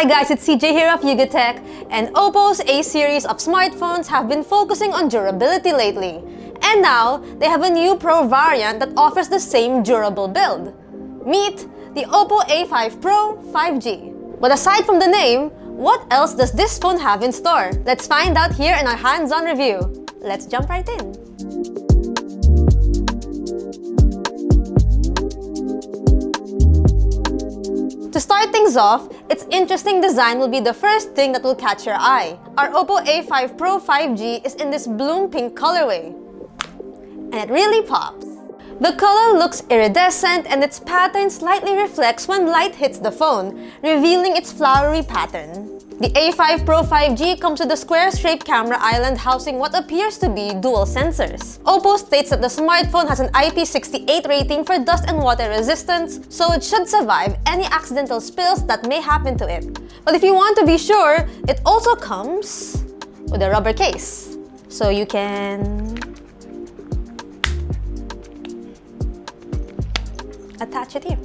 Hi guys, it's CJ here of Yugatech, and OPPO's A series of smartphones have been focusing on durability lately. And now, they have a new Pro variant that offers the same durable build. Meet the OPPO A5 Pro 5G. But aside from the name, what else does this phone have in store? Let's find out here in our hands-on review. Let's jump right in. To start things off, its interesting design will be the first thing that will catch your eye. Our OPPO A5 Pro 5G is in this bloom pink colorway. And it really pops. The color looks iridescent and its pattern slightly reflects when light hits the phone, revealing its flowery pattern. The A5 Pro 5G comes with a square-shaped camera island housing what appears to be dual sensors. OPPO states that the smartphone has an IP68 rating for dust and water resistance, so it should survive any accidental spills that may happen to it. But if you want to be sure, it also comes with a rubber case, so you can attach it here.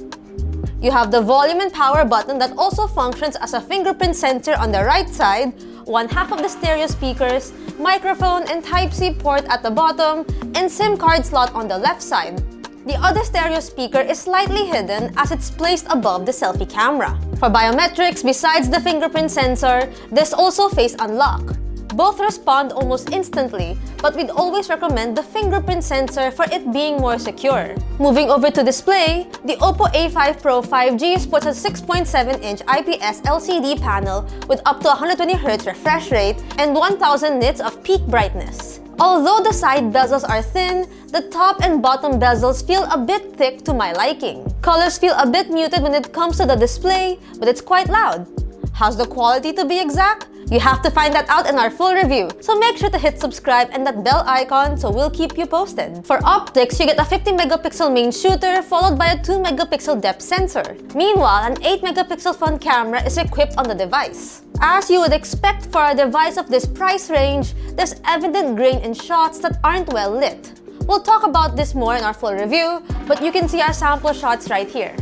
You have the volume and power button that also functions as a fingerprint sensor on the right side, one half of the stereo speakers, microphone and Type-C port at the bottom, and SIM card slot on the left side. The other stereo speaker is slightly hidden as it's placed above the selfie camera. For biometrics, besides the fingerprint sensor, there's also face unlock. Both respond almost instantly, but we'd always recommend the fingerprint sensor for it being more secure. Moving over to display, the OPPO A5 Pro 5G sports a 6.7-inch IPS LCD panel with up to 120Hz refresh rate and 1000 nits of peak brightness. Although the side bezels are thin, the top and bottom bezels feel a bit thick to my liking. Colors feel a bit muted when it comes to the display, but it's quite loud. How's the quality to be exact? You have to find that out in our full review, so make sure to hit subscribe and that bell icon so we'll keep you posted. For optics, you get a 50-megapixel main shooter followed by a 2-megapixel depth sensor. Meanwhile, an 8-megapixel front camera is equipped on the device. As you would expect for a device of this price range, there's evident grain in shots that aren't well lit. We'll talk about this more in our full review, but you can see our sample shots right here.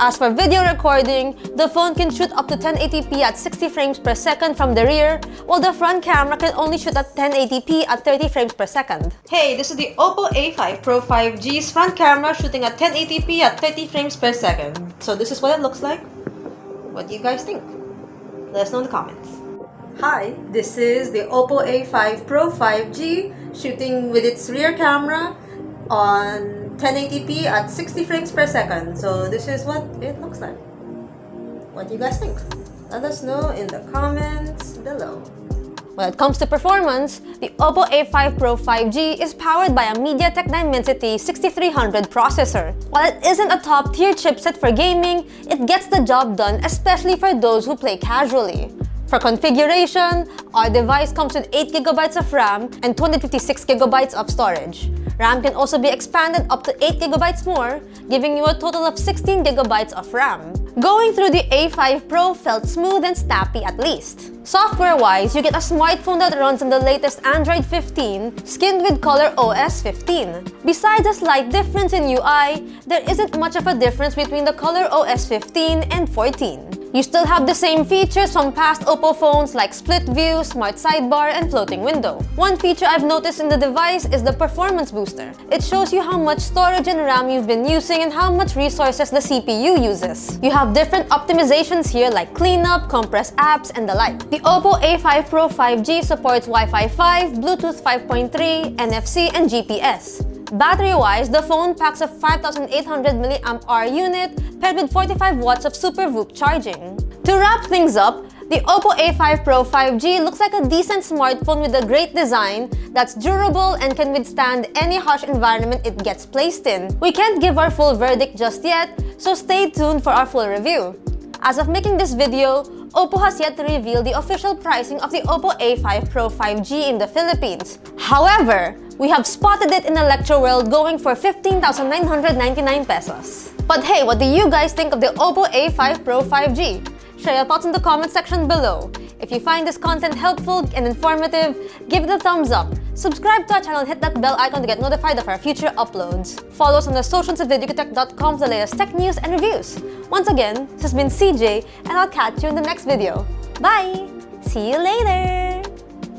As for video recording, the phone can shoot up to 1080p at 60 frames per second from the rear, while the front camera can only shoot at 1080p at 30 frames per second. Hey, this is the OPPO A5 Pro 5G's front camera shooting at 1080p at 30 frames per second. So this is what it looks like. What do you guys think? Let us know in the comments. Hi, this is the OPPO A5 Pro 5G shooting with its rear camera on 1080p at 60 frames per second. So this is what it looks like. What do you guys think? Let us know in the comments below. When it comes to performance, the OPPO A5 Pro 5G is powered by a MediaTek Dimensity 6300 processor. While it isn't a top-tier chipset for gaming, it gets the job done, especially for those who play casually. For configuration, our device comes with 8GB of RAM and 256GB of storage. RAM can also be expanded up to 8GB more, giving you a total of 16GB of RAM. Going through the A5 Pro felt smooth and snappy at least. Software-wise, you get a smartphone that runs on the latest Android 15, skinned with ColorOS 15. Besides a slight difference in UI, there isn't much of a difference between the ColorOS 15 and 14. You still have the same features from past OPPO phones like split view, smart sidebar, and floating window. One feature I've noticed in the device is the performance booster. It shows you how much storage and RAM you've been using and how much resources the CPU uses. You have different optimizations here like cleanup, compress apps, and the like. The OPPO A5 Pro 5G supports Wi-Fi 5, Bluetooth 5.3, NFC, and GPS. Battery-wise, the phone packs a 5800 mAh unit paired with 45 watts of Super VOOC charging. To wrap things up, the OPPO A5 Pro 5G looks like a decent smartphone with a great design that's durable and can withstand any harsh environment it gets placed in. We can't give our full verdict just yet, so stay tuned for our full review. As of making this video, OPPO has yet to reveal the official pricing of the OPPO A5 Pro 5G in the Philippines. However, we have spotted it in Electroworld going for 15,999 pesos. But hey, what do you guys think of the OPPO A5 Pro 5G? Share your thoughts in the comment section below. If you find this content helpful and informative, give it a thumbs up. Subscribe to our channel and hit that bell icon to get notified of our future uploads. Follow us on the socials at videocutech.com for the latest tech news and reviews. Once again, this has been CJ, and I'll catch you in the next video. Bye! See you later!